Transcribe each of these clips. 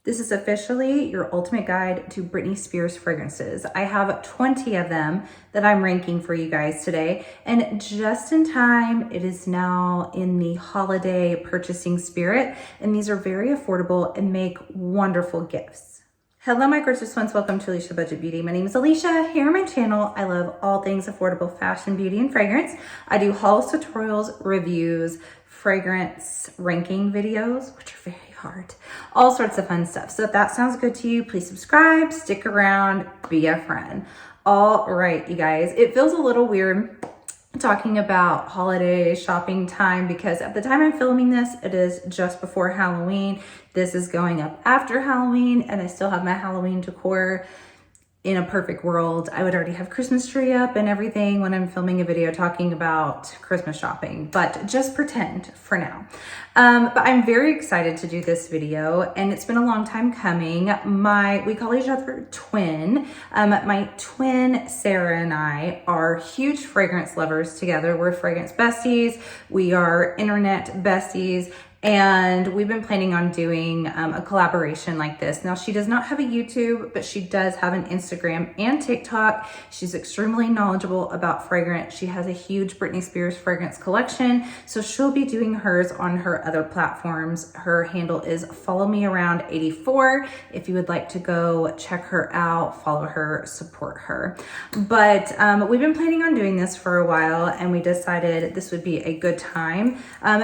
This is officially your ultimate guide to Britney Spears fragrances. I have 20 of them that I'm ranking for you guys today. And just in time, it is now in the holiday purchasing spirit. And these are very affordable and make wonderful gifts. Hello, my gorgeous ones. Welcome to Aleisha Budget Beauty. My name is Aleisha. Here on my channel, I love all things affordable fashion, beauty, and fragrance. I do hauls, tutorials, reviews, fragrance ranking videos, which are very hard, all sorts of fun stuff. So if that sounds good to you, please subscribe, stick around, be a friend. All right, you guys, it feels a little weird talking about holiday shopping time because at the time I'm filming this, it is just before Halloween. This is going up after Halloween and I still have my Halloween decor. In a perfect world, I would already have Christmas tree up and everything when I'm filming a video talking about Christmas shopping, but just pretend for now. But I'm very excited to do this video and it's been a long time coming. We call each other twin. My twin, Sarah, and I are huge fragrance lovers together. We're fragrance besties. We are internet besties. And we've been planning on doing a collaboration like this. Now, she does not have a YouTube, but she does have an Instagram and TikTok. She's extremely knowledgeable about fragrance. She has a huge Britney Spears fragrance collection. So she'll be doing hers on her other platforms. Her handle is followmearound84. If you would like to go check her out, follow her, support her. But we've been planning on doing this for a while and we decided this would be a good time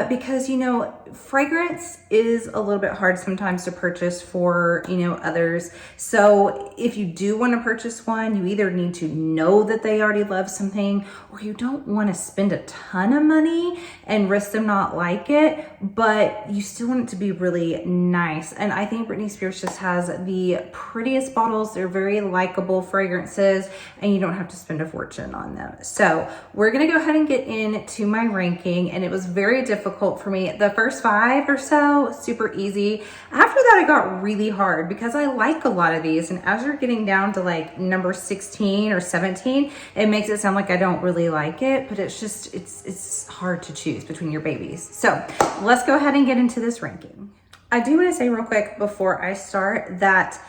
because, you know, fragrance is a little bit hard sometimes to purchase for, others. So if you do want to purchase one, you either need to know that they already love something or you don't want to spend a ton of money and risk them not like it, but you still want it to be really nice. And I think Britney Spears just has the prettiest bottles. They're very likable fragrances and you don't have to spend a fortune on them. So we're going to go ahead and get into my ranking. And it was very difficult for me. The first 5 or so, super easy. After that, it got really hard because I like a lot of these. And as you're getting down to like number 16 or 17, it makes it sound like I don't really like it, but it's just, it's hard to choose between your babies. So let's go ahead and get into this ranking. I do want to say real quick before I start that,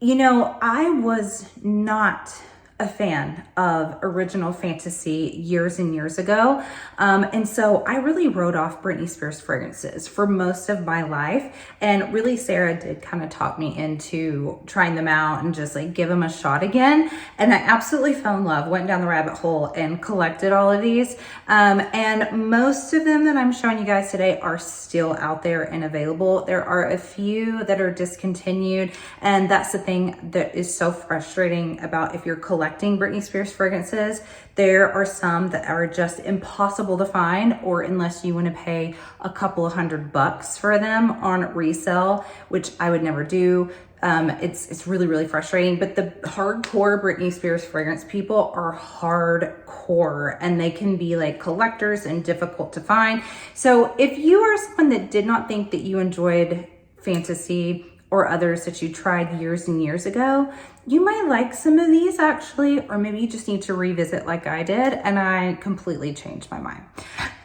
I was not a fan of Original Fantasy years and years ago. And so I really wrote off Britney Spears fragrances for most of my life. And really Sarah did kind of talk me into trying them out and just like give them a shot again. And I absolutely fell in love, went down the rabbit hole and collected all of these. And most of them that I'm showing you guys today are still out there and available. There are a few that are discontinued. And that's the thing that is so frustrating about if you're collecting Britney Spears fragrances. There are some that are just impossible to find, or unless you want to pay a couple of $100 for them on resale, which I would never do. It's really, really frustrating, but the hardcore Britney Spears fragrance people are hardcore and they can be like collectors and difficult to find. So if you are someone that did not think that you enjoyed Fantasy or others that you tried years and years ago, you might like some of these actually, or maybe you just need to revisit like I did and I completely changed my mind.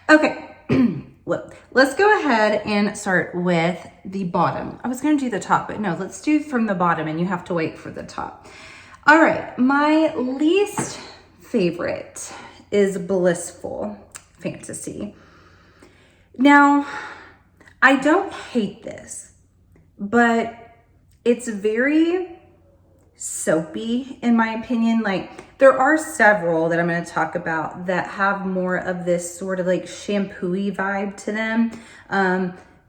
Okay, let's go ahead and start with the bottom. I was gonna do the top, but no, let's do from the bottom and you have to wait for the top. All right, my least favorite is Blissful Fantasy. Now, I don't hate this, but it's very soapy in my opinion. Like there are several that I'm going to talk about that have more of this sort of like shampoo-y vibe to them.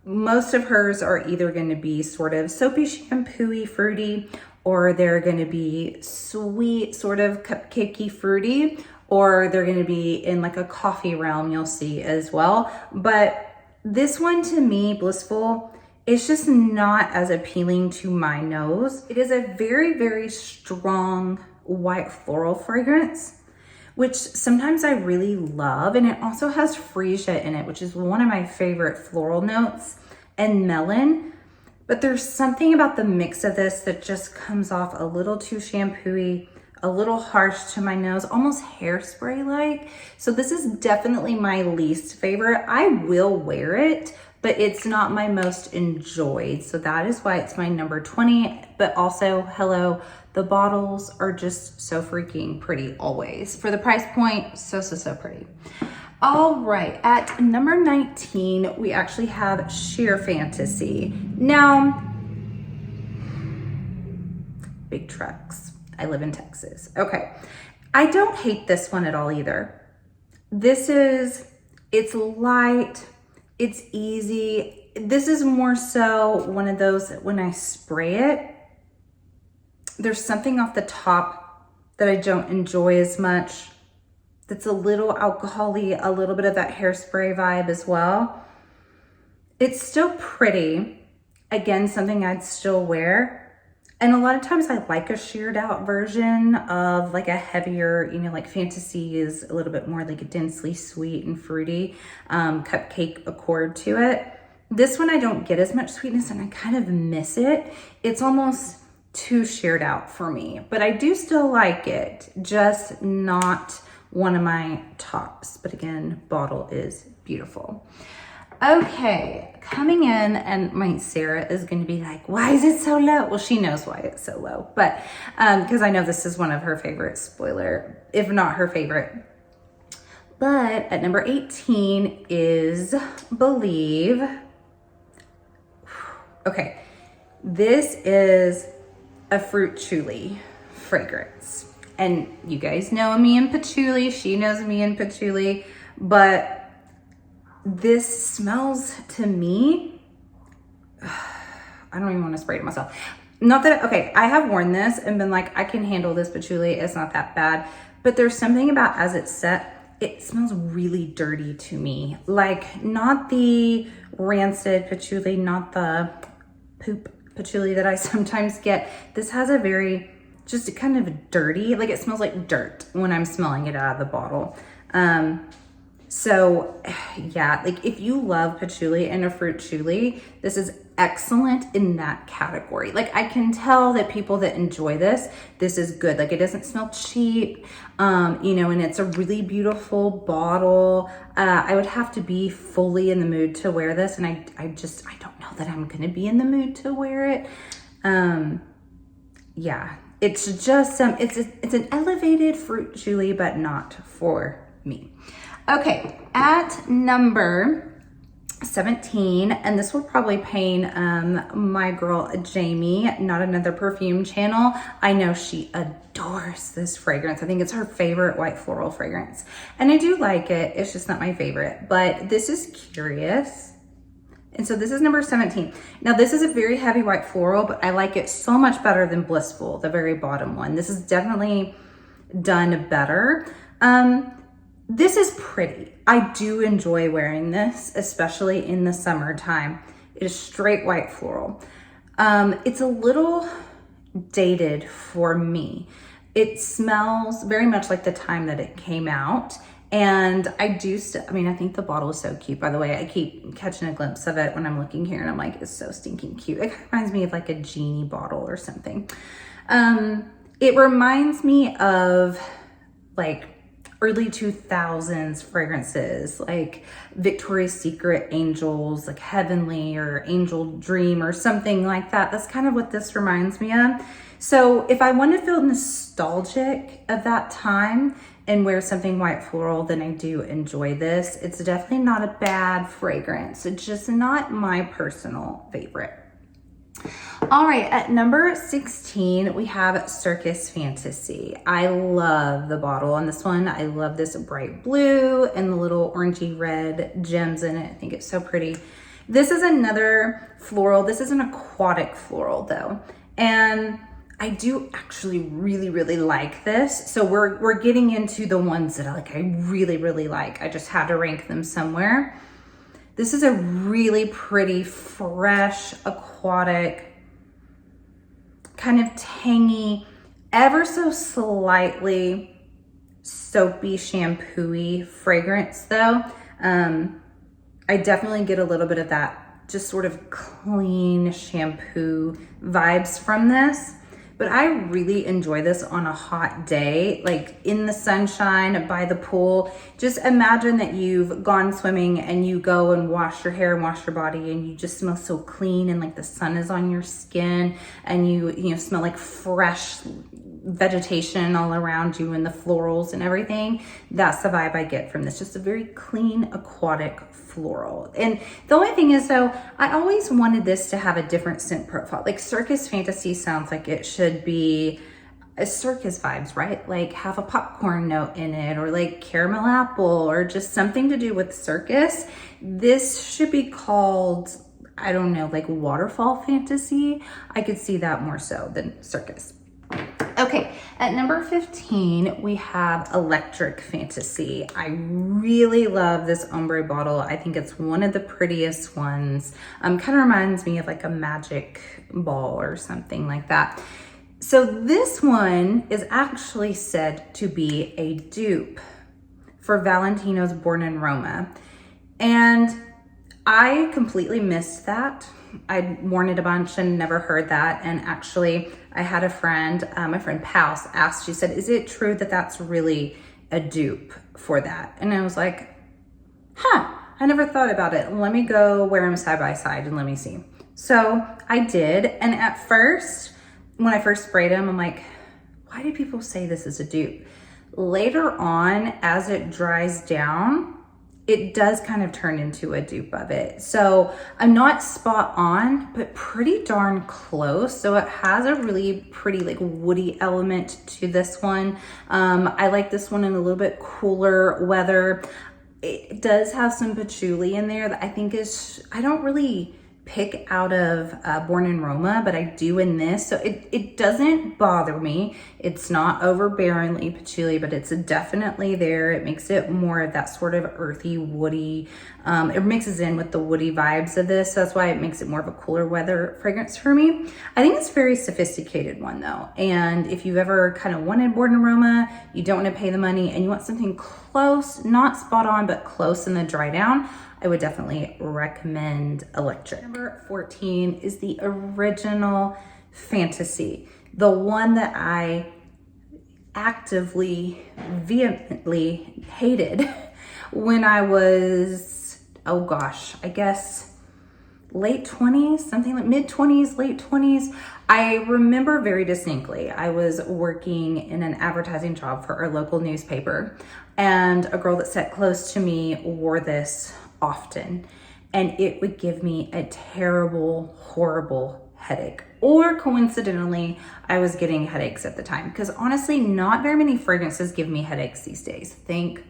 Most of hers are either going to be sort of soapy, shampoo-y, fruity, or they're going to be sweet, sort of cupcakey, fruity, or they're going to be in like a coffee realm you'll see as well. But this one to me, Blissful, it's just not as appealing to my nose. It is a very, very strong white floral fragrance, which sometimes I really love. And it also has freesia in it, which is one of my favorite floral notes, and melon. But there's something about the mix of this that just comes off a little too shampoo-y, a little harsh to my nose, almost hairspray-like. So this is definitely my least favorite. I will wear it, but it's not my most enjoyed. So that is why it's my number 20. But also, hello, the bottles are just so freaking pretty always. For the price point, so pretty. All right, at number 19, we actually have Sheer Fantasy. Now, big trucks. I live in Texas. Okay. I don't hate this one at all either. It's light, it's easy. This is more so one of those that when I spray it, there's something off the top that I don't enjoy as much. That's a little alcohol-y, a little bit of that hairspray vibe as well. It's still pretty. Again, something I'd still wear. And a lot of times I like a sheared out version of like a heavier, you know, like Fantasy is a little bit more like a densely sweet and fruity cupcake accord to it. This one I don't get as much sweetness and I kind of miss it. It's almost too sheared out for me, but I do still like it, just not one of my tops. But again, bottle is beautiful. Okay, coming in, and my Sarah is going to be like, why is it so low? Well, she knows why it's so low, but because I know this is one of her favorites, spoiler, if not her favorite. But at number 18 is Believe. Okay, this is a fruit chuli fragrance. And you guys know me and patchouli, she knows me and patchouli, but this smells to me, I don't even want to spray it myself. Not that, okay, I have worn this and been like, I can handle this patchouli, it's not that bad. But there's something about as it's set, it smells really dirty to me. Like not the rancid patchouli, not the poop patchouli that I sometimes get. This has a very, just kind of dirty, like it smells like dirt when I'm smelling it out of the bottle. So yeah, like if you love patchouli and a fruit chuli, this is excellent in that category. Like I can tell that people that enjoy this is good. Like it doesn't smell cheap, you know, and it's a really beautiful bottle. I would have to be fully in the mood to wear this. And I don't know that I'm going to be in the mood to wear it. Yeah, it's just it's an elevated fruit chuli, but not for me. Okay, at number 17, and this will probably pain my girl Jamie, Not Another Perfume channel. I know she adores this fragrance. I think it's her favorite white floral fragrance. And I do like it, it's just not my favorite. But this is Curious. And so this is number 17. Now this is a very heavy white floral, but I like it so much better than Blissful, the very bottom one. This is definitely done better. This is pretty. I do enjoy wearing this, especially in the summertime. It is straight white floral. It's a little dated for me. It smells very much like the time that it came out. And I do I mean, I think the bottle is so cute, by the way. I keep catching a glimpse of it when I'm looking here and I'm like, it's so stinking cute. It kind of reminds me of like a genie bottle or something. It reminds me of like early 2000s fragrances, like Victoria's Secret Angels, like Heavenly or Angel Dream or something like that. That's kind of what this reminds me of. So if I want to feel nostalgic of that time and wear something white floral, then I do enjoy this. It's definitely not a bad fragrance. It's just not my personal favorite. All right, at number 16, we have Circus Fantasy. I love the bottle on this one. I love this bright blue and the little orangey red gems in it. I think it's so pretty. This is another floral. This is an aquatic floral though. And I do actually really like this. So we're getting into the ones that I really like. I just had to rank them somewhere. This is a really pretty, fresh, aquatic, kind of tangy, ever so slightly soapy, shampoo-y fragrance though. I definitely get a little bit of that just sort of clean shampoo vibes from this. but I really enjoy this on a hot day, like in the sunshine by the pool. Just imagine that you've gone swimming and you go and wash your hair and wash your body, and you just smell so clean, and like the sun is on your skin, and you smell like fresh vegetation all around you and the florals and everything. That's the vibe I get from this. Just a very clean, aquatic floral. And the only thing is though, I always wanted this to have a different scent profile. Like Circus Fantasy sounds like it should be a circus vibes, right? Like have a popcorn note in it, or like caramel apple, or just something to do with circus. This should be called, I don't know, like Waterfall Fantasy. I could see that more so than Circus. Okay, at number 15, we have Electric Fantasy. I really love this ombre bottle. I think it's one of the prettiest ones. Kind of reminds me of like a magic ball or something like that. So this one is actually said to be a dupe for Valentino's Born in Roma. And I completely missed that. I'd worn it a bunch and never heard that. And actually, I had a friend, my friend Paus, asked, she said, is it true that that's really a dupe for that? And I was like, huh, I never thought about it. Let me go wear them side by side and let me see. So I did. And at first, when I first sprayed them, I'm like, why do people say this is a dupe? Later on, as it dries down, it does kind of turn into a dupe of it. So I'm not spot on, but pretty darn close. So it has a really pretty like woody element to this one. I like this one in a little bit cooler weather. It does have some patchouli in there that I think is, I don't really pick out of Born in Roma, but I do in this. So it doesn't bother me. It's not overbearingly patchouli, but it's definitely there. It makes it more of that sort of earthy, woody. It mixes in with the woody vibes of this. So that's why it makes it more of a cooler weather fragrance for me. I think it's a very sophisticated one though. And if you've ever kind of wanted Born in Roma, you don't want to pay the money and you want something close, not spot on, but close in the dry down, I would definitely recommend Electric. Number 14 is the original Fantasy, the one that I actively, vehemently hated when I was, oh gosh, I guess late 20s, something like mid 20s, late 20s. I remember very distinctly, I was working in an advertising job for our local newspaper, and a girl that sat close to me wore this often, and it would give me a terrible, horrible headache. Or coincidentally, I was getting headaches at the time, because honestly, not very many fragrances give me headaches these days. Thank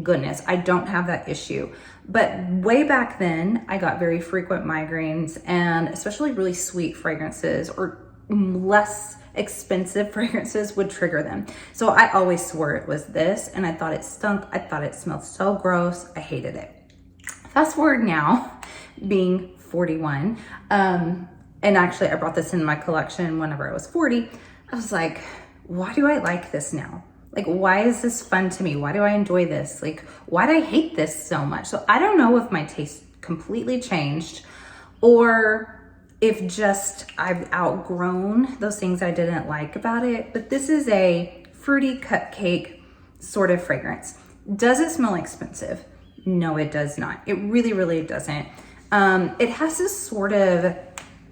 goodness I don't have that issue. But way back then, I got very frequent migraines, and especially really sweet fragrances or less expensive fragrances would trigger them. So I always swore it was this, and I thought it stunk. I thought it smelled so gross. I hated it. Fast forward now, being 41, and actually I brought this in my collection whenever I was 40. I was like, why do I like this now? Like, why is this fun to me? Why do I enjoy this? Like, why do I hate this so much? So I don't know if my taste completely changed, or if just I've outgrown those things I didn't like about it. But this is a fruity cupcake sort of fragrance. Does it smell expensive? No, it does not. It really, really doesn't. It has this sort of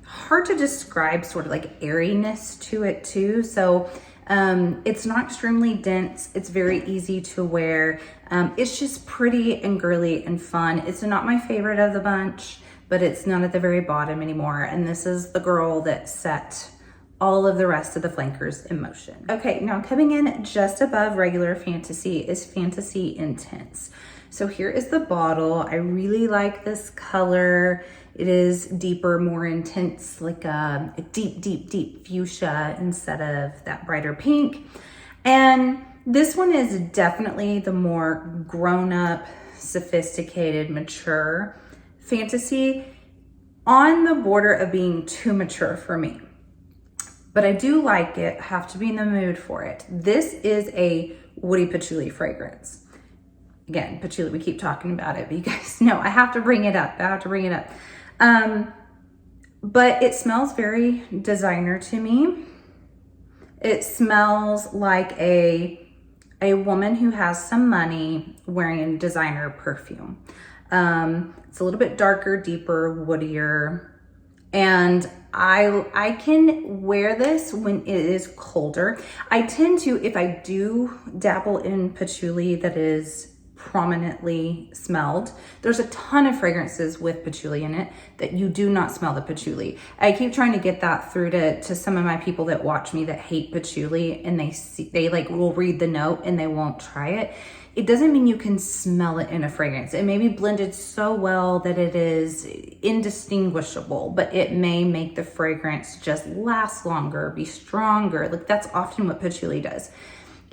hard to describe sort of like airiness to it too. So it's not extremely dense. It's very easy to wear. It's just pretty and girly and fun. It's not my favorite of the bunch, but it's not at the very bottom anymore. And this is the girl that set all of the rest of the flankers in motion. Okay, now coming in just above regular Fantasy is Fantasy Intense. So here is the bottle. I really like this color. It is deeper, more intense, like a deep, deep, deep fuchsia instead of that brighter pink. And this one is definitely the more grown-up, sophisticated, mature Fantasy, on the border of being too mature for me. But I do like it. I have to be in the mood for it. This is a woody patchouli fragrance. Again, patchouli, we keep talking about it, but you guys know I have to bring it up. But it smells very designer to me. It smells like a woman who has some money wearing designer perfume. It's a little bit darker, deeper, woodier, and I can wear this when it is colder. I tend to, if I do dabble in patchouli that is prominently smelled, there's a ton of fragrances with patchouli in it that you do not smell the patchouli. I keep trying to get that through to some of my people that watch me that hate patchouli, and they like will read the note and they won't try it. It doesn't mean you can smell it in a fragrance. It may be blended so well that it is indistinguishable, but it may make the fragrance just last longer, be stronger. Like that's often what patchouli does.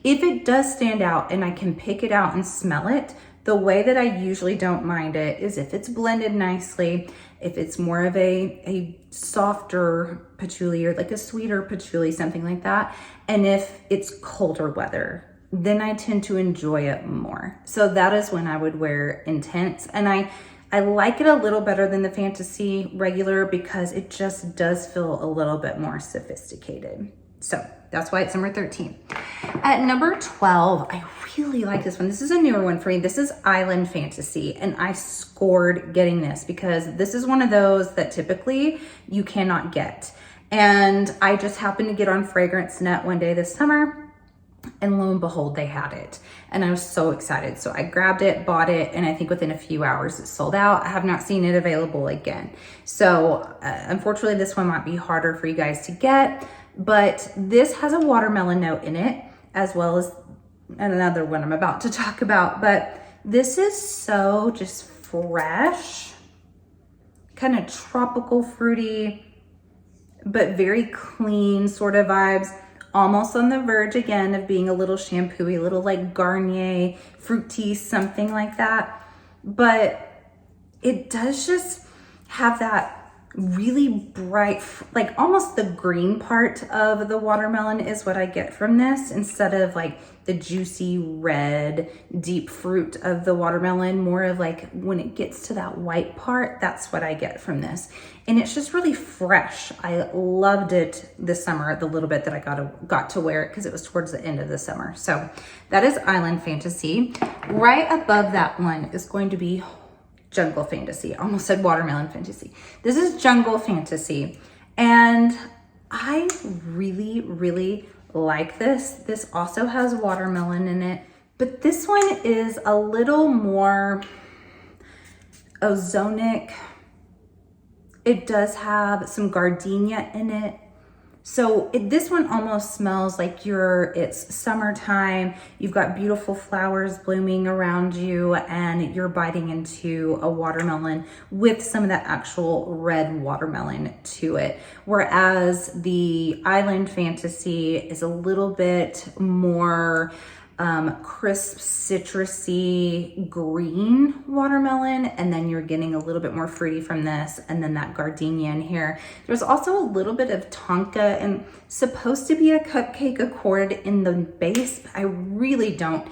If it does stand out and I can pick it out and smell it, the way that I usually don't mind it is if it's blended nicely, if it's more of a softer patchouli or like a sweeter patchouli, something like that. And if it's colder weather, then I tend to enjoy it more. So that is when I would wear Intense. And I like it a little better than the Fantasy regular because it just does feel a little bit more sophisticated. So that's why it's number 13. At number 12, I really like this one. This is a newer one for me. This is Island Fantasy, and I scored getting this because this is one of those that typically you cannot get. And I just happened to get on Fragrance Net one day this summer, and lo and behold, they had it. And I was so excited. So I grabbed it, bought it, and I think within a few hours it sold out. I have not seen it available again. So unfortunately, this one might be harder for you guys to get, but this has a watermelon note in it, as well as another one I'm about to talk about. But this is so just fresh, kind of tropical fruity, but very clean sort of vibes. Almost on the verge again of being a little shampooy, a little like Garnier, fruity, something like that. But it does just have that really bright, like almost the green part of the watermelon is what I get from this, instead of like the juicy red deep fruit of the watermelon. More of like when it gets to that white part, that's what I get from this. And it's just really fresh. I loved it this summer, the little bit that I got to wear it because it was towards the end of the summer. So that is Island Fantasy. Right above that one is going to be Jungle Fantasy. I almost said Watermelon Fantasy. This is Jungle Fantasy. And I really, really like this. This also has watermelon in it, but this one is a little more ozonic. It does have some gardenia in it. So this one almost smells like it's summertime. You've got beautiful flowers blooming around you and you're biting into a watermelon with some of that actual red watermelon to it. Whereas the Island Fantasy is a little bit more crisp, citrusy, green watermelon, and then you're getting a little bit more fruity from this, and then that gardenia in here. There's also a little bit of tonka and supposed to be a cupcake accord in the base, but I really don't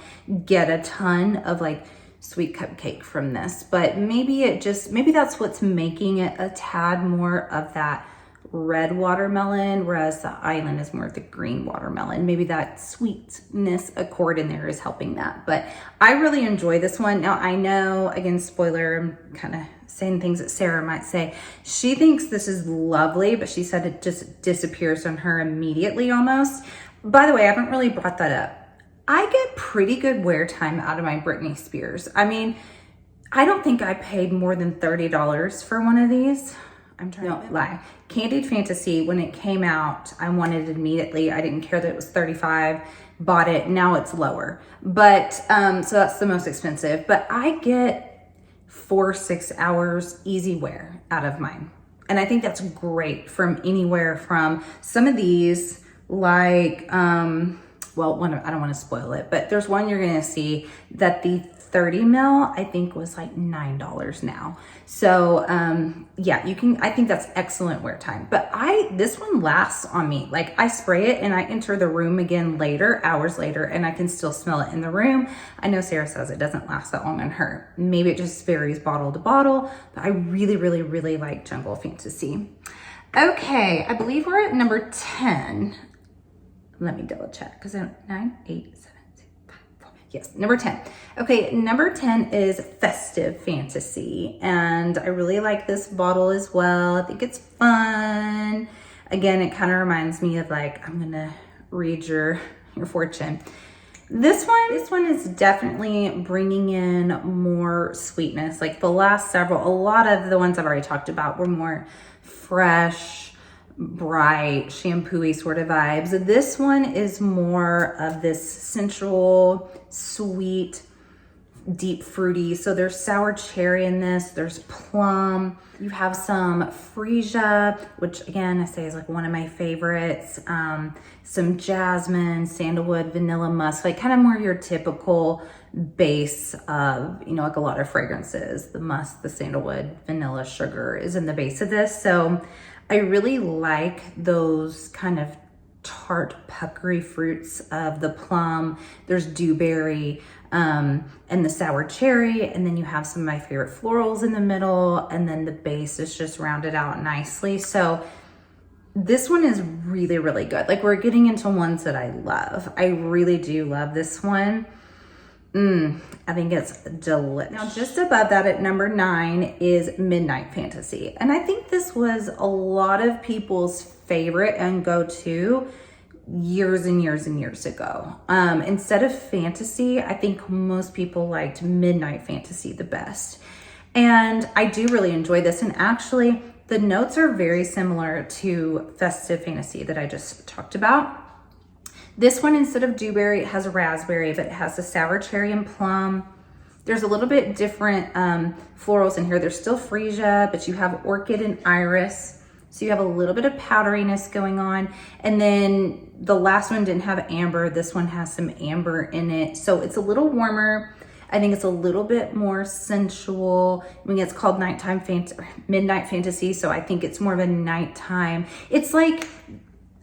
get a ton of like sweet cupcake from this, but maybe that's what's making it a tad more of that red watermelon, whereas the Island is more of the green watermelon. Maybe that sweetness accord in there is helping that, but I really enjoy this one. Now I know, again, spoiler, I'm kind of saying things that Sarah might say. She thinks this is lovely, but she said it just disappears on her immediately almost. By the way, I haven't really brought that up. I get pretty good wear time out of my Britney Spears. I mean, I don't think I paid more than $30 for one of these. Don't lie. Candi Fantasy, when it came out, I wanted it immediately. I didn't care that it was $35, bought it. Now it's lower. But, so that's the most expensive. But I get 4-6 hours easy wear out of mine. And I think that's great from anywhere from some of these, like, well, I don't want to spoil it, but there's one you're going to see that the 30 mil, I think, was like $9 now. So, yeah, I think that's excellent wear time. But this one lasts on me. Like, I spray it and I enter the room again later, hours later, and I can still smell it in the room. I know Sarah says it doesn't last that long on her. Maybe it just varies bottle to bottle, but I really, really, really like Jungle Fantasy. Okay, I believe we're at number 10. Let me double check because I'm 9, 8, 7, 6, 5, 4. Yes, number 10. Okay, number 10 is Festive Fantasy. And I really like this bottle as well. I think it's fun. Again, it kind of reminds me of like, I'm gonna read your fortune. This one is definitely bringing in more sweetness. Like the last several, a lot of the ones I've already talked about were more fresh, bright, shampoo-y sort of vibes. This one is more of this sensual, sweet, deep fruity. So there's sour cherry in this, there's plum, you have some freesia, which again I say is like one of my favorites, some jasmine, sandalwood, vanilla musk, like kind of more your typical base of, you know, like a lot of fragrances. The musk, the sandalwood, vanilla, sugar is in the base of this. So I really like those kind of tart, puckery fruits of the plum. There's dewberry, and the sour cherry, and then you have some of my favorite florals in the middle, and then the base is just rounded out nicely. So this one is really, really good. Like we're getting into ones that I love. I really do love this one. I think it's delicious. Now just above that at number 9 is Midnight Fantasy. And I think this was a lot of people's favorite and go-to years and years and years ago. Instead of Fantasy, I think most people liked Midnight Fantasy the best. And I do really enjoy this. And actually the notes are very similar to Festive Fantasy that I just talked about. This one, instead of dewberry, it has raspberry, but it has the sour cherry and plum. There's a little bit different florals in here. There's still freesia, but you have orchid and iris. So you have a little bit of powderiness going on. And then the last one didn't have amber. This one has some amber in it. So it's a little warmer. I think it's a little bit more sensual. I mean, it's called Midnight Fantasy. So I think it's more of a nighttime. It's like,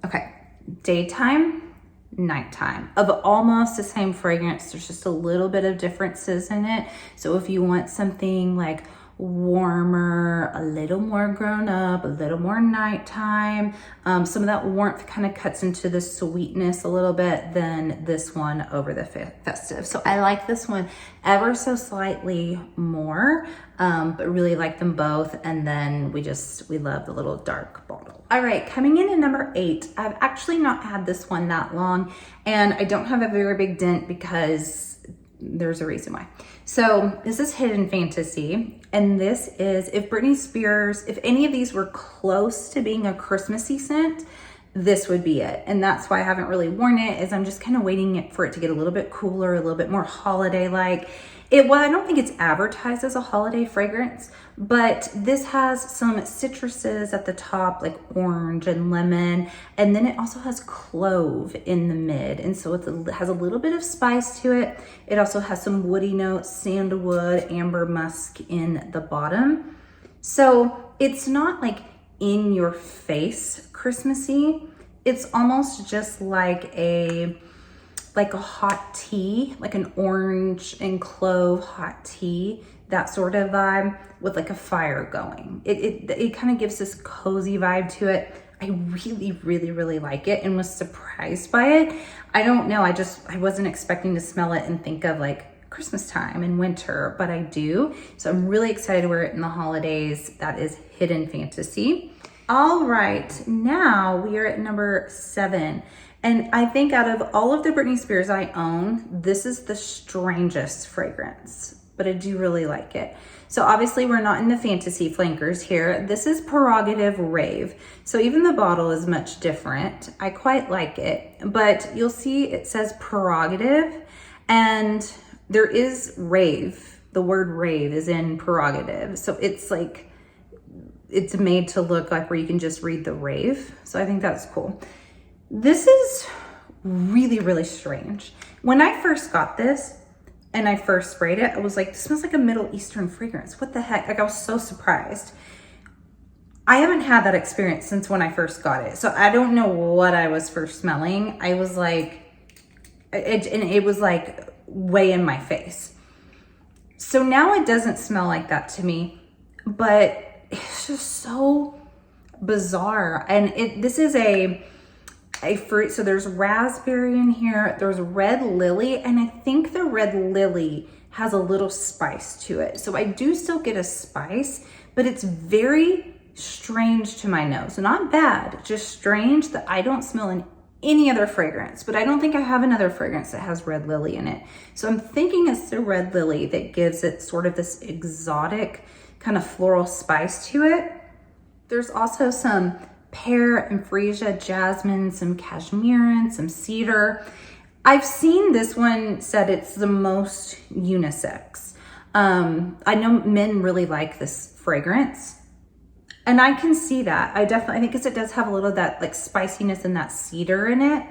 okay, daytime, nighttime of almost the same fragrance. There's just a little bit of differences in it. So if you want something like warmer, a little more grown up, a little more nighttime, some of that warmth kind of cuts into the sweetness a little bit than this one over the Festive. So I like this one ever so slightly more, but really like them both. And then we love the little dark bottle. All right, coming in at number 8, I've actually not had this one that long, and I don't have a very big dent because there's a reason why. So this is Hidden Fantasy, and this is, if Britney Spears, if any of these were close to being a Christmassy scent, this would be it. And that's why I haven't really worn it, is I'm just kind of waiting for it to get a little bit cooler, a little bit more holiday-like. Well, I don't think it's advertised as a holiday fragrance, but this has some citruses at the top, like orange and lemon, and then it also has clove in the mid, and so it has a little bit of spice to it. It also has some woody notes, sandalwood, amber musk in the bottom. So it's not like in your face Christmassy. It's almost just like a hot tea, like an orange and clove hot tea, that sort of vibe with like a fire going. It kind of gives this cozy vibe to it. I really, really, really like it and was surprised by it. I don't know, I wasn't expecting to smell it and think of like Christmas time and winter, but I do. So I'm really excited to wear it in the holidays. That is Hidden Fantasy. All right, now we are at number 7. And I think out of all of the Britney Spears I own, this is the strangest fragrance, but I do really like it. So obviously we're not in the fantasy flankers here. This is Prerogative Rave. So even the bottle is much different. I quite like it, but you'll see it says Prerogative, and there is rave. The word rave is in Prerogative. So it's like, it's made to look like where you can just read the rave. So I think that's cool. This is really, really strange. When I first got this and I first sprayed it, I was like, this smells like a Middle Eastern fragrance. What the heck? Like, I was so surprised. I haven't had that experience since when I first got it. So I don't know what I was first smelling. I was like, it was like way in my face. So now it doesn't smell like that to me, but it's just so bizarre. And this is a a fruit. So there's raspberry in here, there's red lily, and I think the red lily has a little spice to it. So I do still get a spice, but it's very strange to my nose. Not bad, just strange that I don't smell in any other fragrance, but I don't think I have another fragrance that has red lily in it. So I'm thinking it's the red lily that gives it sort of this exotic kind of floral spice to it. There's also some pear and freesia, jasmine, some cashmere, and some cedar. I've seen this one said it's the most unisex. I know men really like this fragrance, and I can see that. I think because it does have a little of that like spiciness and that cedar in it.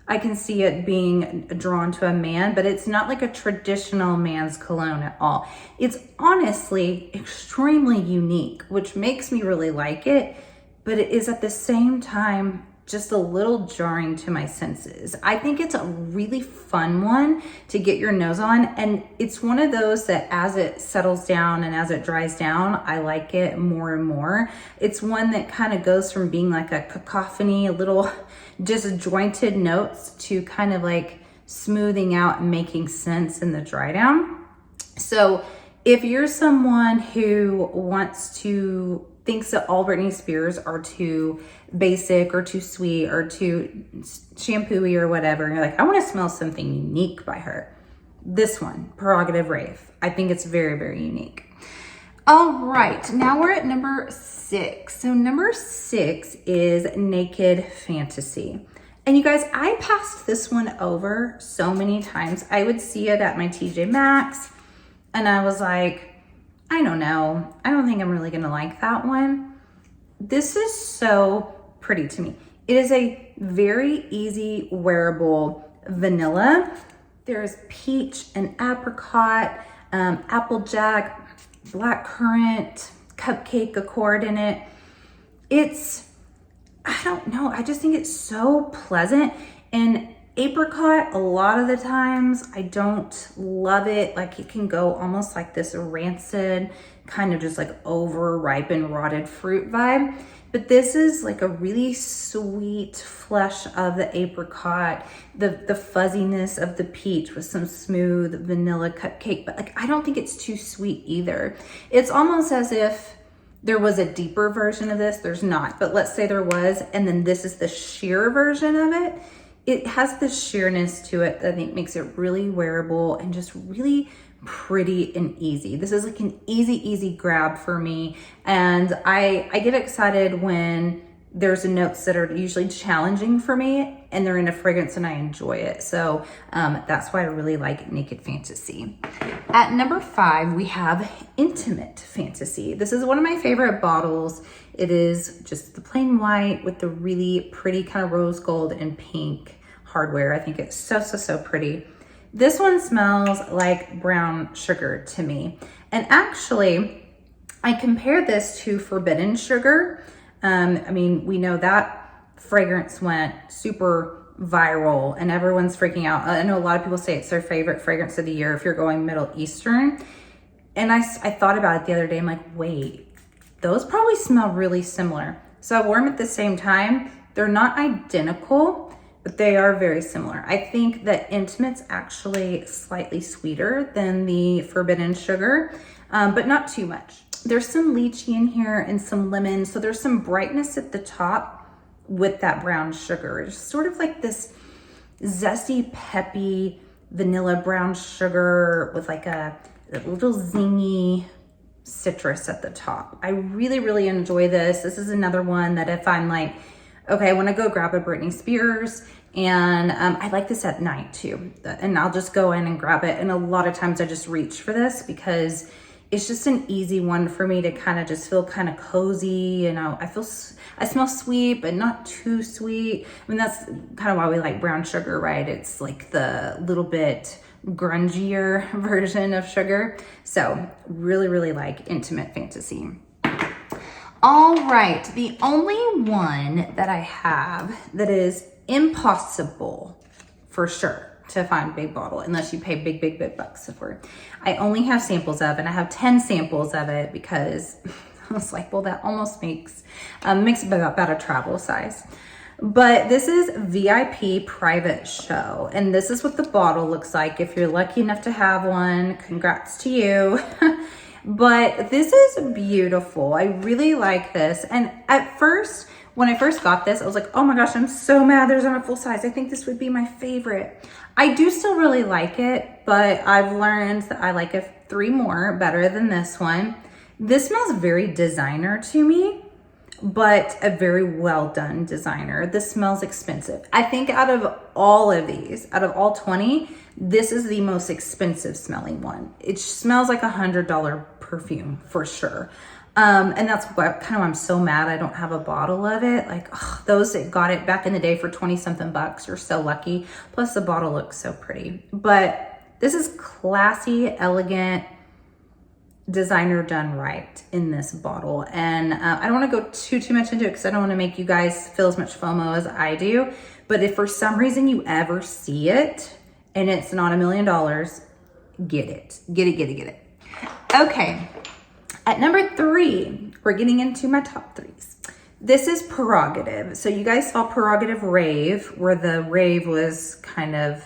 I can see it being drawn to a man, but it's not like a traditional man's cologne at all. It's honestly extremely unique, which makes me really like it, but it is at the same time just a little jarring to my senses. I think it's a really fun one to get your nose on, and it's one of those that as it settles down and as it dries down, I like it more and more. It's one that kind of goes from being like a cacophony, a little disjointed notes to kind of like smoothing out and making sense in the dry down. So if you're someone who thinks that all Britney Spears are too basic or too sweet or too shampoo-y or whatever, and you're like, I want to smell something unique by her, this one, Prerogative Rave, I think it's very, very unique. All right, now we're at number 6. So number 6 is Naked Fantasy. And you guys, I passed this one over so many times. I would see it at my TJ Maxx, and I was like, I don't know. I don't think I'm really gonna like that one. This is so pretty to me. It is a very easy wearable vanilla. There's peach and apricot, applejack, blackcurrant, cupcake accord in it. I don't know, I just think it's so pleasant. And apricot, a lot of the times, I don't love it. Like it can go almost like this rancid, kind of just like over ripened, rotted fruit vibe. But this is like a really sweet flesh of the apricot, the fuzziness of the peach with some smooth vanilla cupcake. But like, I don't think it's too sweet either. It's almost as if there was a deeper version of this. There's not, but let's say there was, and then this is the sheer version of it. It has this sheerness to it that I think makes it really wearable and just really pretty and easy. This is like an easy grab for me. And I get excited when there's notes that are usually challenging for me and they're in a fragrance and I enjoy it. So that's why I really like Naked Fantasy. At number 5, we have Intimate Fantasy. This is one of my favorite bottles. It is just the plain white with the really pretty kind of rose gold and pink hardware. I think it's so pretty. This one smells like brown sugar to me. And actually, I compared this to Forbidden Sugar. I mean, we know that fragrance went super viral and everyone's freaking out. I know a lot of people say it's their favorite fragrance of the year if you're going Middle Eastern. And I thought about it the other day. I'm like, wait, those probably smell really similar. So I wore them at the same time. They're not identical, but they are very similar. I think that Intimate's actually slightly sweeter than the Forbidden Sugar, but not too much. There's some lychee in here and some lemon. So there's some brightness at the top with that brown sugar. It's sort of like this zesty, peppy vanilla brown sugar with like a little zingy citrus at the top. I really enjoy this. This is another one that if I'm like, okay, I want to go grab a Britney Spears, and I like this at night too, and I'll just go in and grab it. And a lot of times I just reach for this because it's just an easy one for me to kind of just feel kind of cozy. You know, I smell sweet, but not too sweet. I mean, that's kind of why we like brown sugar, right? It's like the little bit grungier version of sugar. So really like Intimate Fantasy. All right, the only one that I have that is impossible for sure to find big bottle unless you pay big bucks for it. I only have samples of, and I have 10 samples of it because I was like, well, that almost makes it about a travel size. But this is VIP Private Show. And this is what the bottle looks like. If you're lucky enough to have one, congrats to you. But this is beautiful. I really like this. And at first, when I first got this, I was like, oh my gosh, I'm so mad there's not a full size. I think this would be my favorite. I do still really like it, but I've learned that I like a 3 more better than this one. This smells very designer to me, but a very well done designer. This smells expensive. I think out of all of these, out of all 20, this is the most expensive smelling one. It smells like $100 perfume for sure. And that's what kind of I'm so mad I don't have a bottle of it. Like, ugh, those that got it back in the day for 20 something bucks are so lucky. Plus the bottle looks so pretty. But this is classy, elegant, designer done right in this bottle. And I don't want to go too much into it because I don't want to make you guys feel as much FOMO as I do. But if for some reason you ever see it and it's not $1 million, get it. Get it. Okay. At number 3, we're getting into my top 3s. This is Prerogative. So you guys saw Prerogative Rave, where the rave was kind of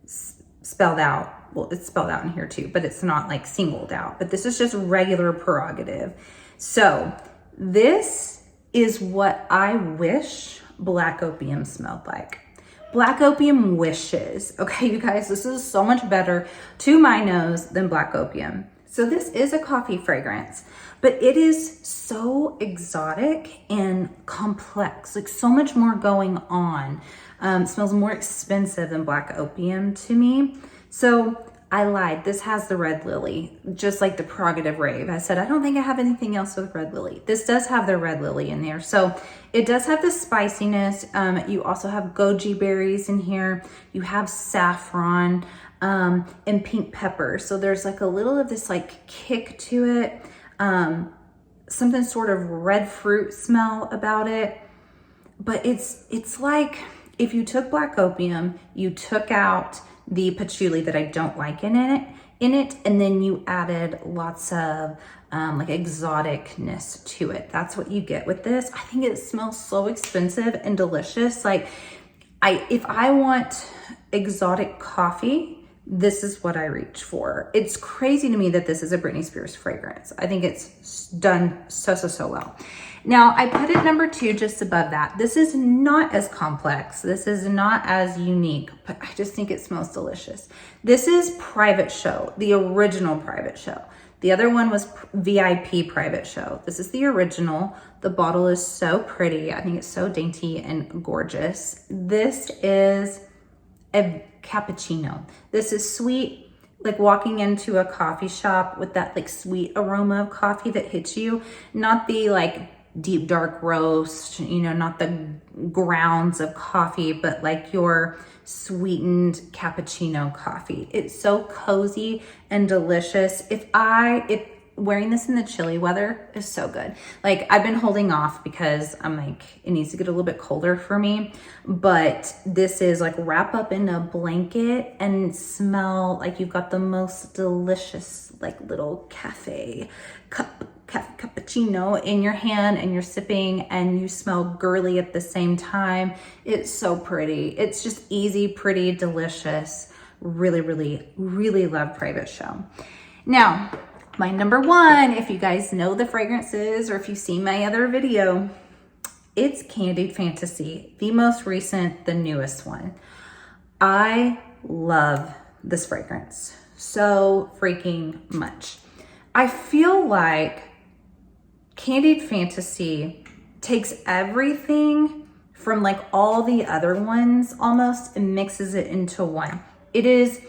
spelled out. Well, it's spelled out in here too, but it's not like singled out. But this is just regular Prerogative. So this is what I wish Black Opium smelled like. Black Opium wishes. Okay, you guys, this is so much better to my nose than Black Opium. So this is a coffee fragrance, but it is so exotic and complex, like so much more going on. Smells more expensive than Black Opium to me. So I lied. This has the red lily, just like the Prerogative Rave. I said, I don't think I have anything else with red lily. This does have the red lily in there. So it does have the spiciness. You also have goji berries in here. You have saffron. And pink pepper. So there's like a little of this like kick to it. Something sort of red fruit smell about it. But it's like if you took Black Opium, you took out the patchouli that I don't like in it, and then you added lots of like exoticness to it. That's what you get with this. I think it smells so expensive and delicious. Like if I want exotic coffee, this is what I reach for. It's crazy to me that this is a Britney Spears fragrance. I think it's done so well. Now I put it number 2 just above that. This is not as complex. This is not as unique, but I just think it smells delicious. This is Private Show, the original Private Show. The other one was VIP Private Show. This is the original. The bottle is so pretty. I think it's so dainty and gorgeous. This is a cappuccino. This is sweet, like walking into a coffee shop with that like sweet aroma of coffee that hits you, not the like deep dark roast, you know, not the grounds of coffee, but like your sweetened cappuccino coffee. It's so cozy and delicious. If wearing this in the chilly weather is so good. Like I've been holding off because I'm like, it needs to get a little bit colder for me, but this is like wrap up in a blanket and smell like you've got the most delicious like little cafe cappuccino in your hand and you're sipping and you smell girly at the same time. It's so pretty. It's just easy, pretty, delicious. Really love Private Show. Now, my number 1, if you guys know the fragrances or if you've seen my other video, it's Candi Fantasy, the most recent, the newest one. I love this fragrance so freaking much. I feel like Candi Fantasy takes everything from like all the other ones almost and mixes it into one. It is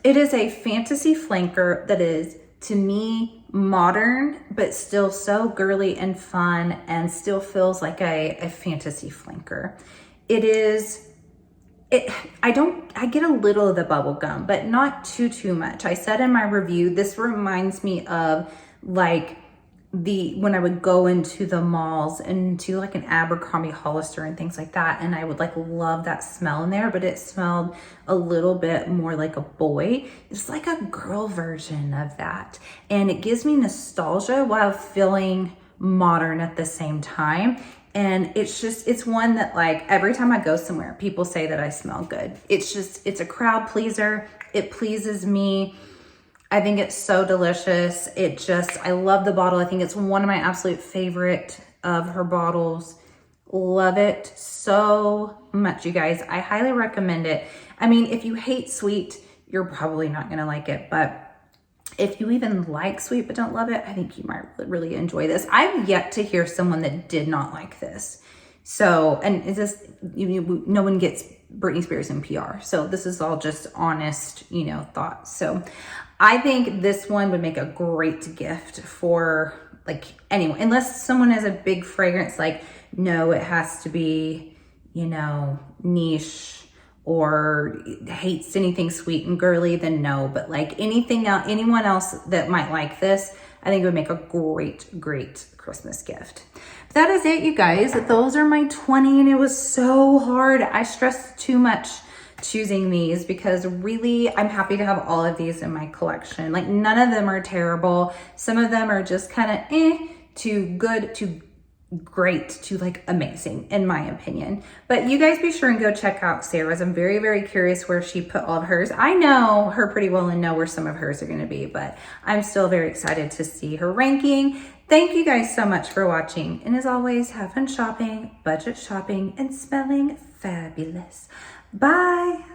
a fantasy flanker that is, to me, modern, but still so girly and fun and still feels like a fantasy flanker. I get a little of the bubble gum, but not too much. I said in my review, this reminds me of like when I would go into the malls and do like an Abercrombie Hollister and things like that. And I would like love that smell in there, but it smelled a little bit more like a boy. It's like a girl version of that. And it gives me nostalgia while feeling modern at the same time. And it's one that like every time I go somewhere, people say that I smell good. It's a crowd pleaser. It pleases me. I think it's so delicious. I love the bottle. I think it's one of my absolute favorite of her bottles. Love it so much, you guys. I highly recommend it. I mean, if you hate sweet, you're probably not gonna like it, but if you even like sweet but don't love it, I think you might really enjoy this. I've yet to hear someone that did not like this. So, and it's just, no one gets Britney Spears in PR. So this is all just honest, thoughts. So I think this one would make a great gift for like anyone, unless someone has a big fragrance, like, no, it has to be, niche, or hates anything sweet and girly, then no. But like anything else, anyone else that might like this, I think it would make a great, great Christmas gift. But that is it, you guys. Those are my 20, and it was so hard. I stressed too much choosing these because really I'm happy to have all of these in my collection. Like none of them are terrible. Some of them are just kind of to good to great to like amazing in my opinion. But you guys be sure and go check out Sarah's. I'm very, very curious where she put all of hers. I know her pretty well and know where some of hers are going to be, but I'm still very excited to see her ranking. Thank you guys so much for watching. And as always, have fun shopping, budget shopping, and smelling fabulous. Bye.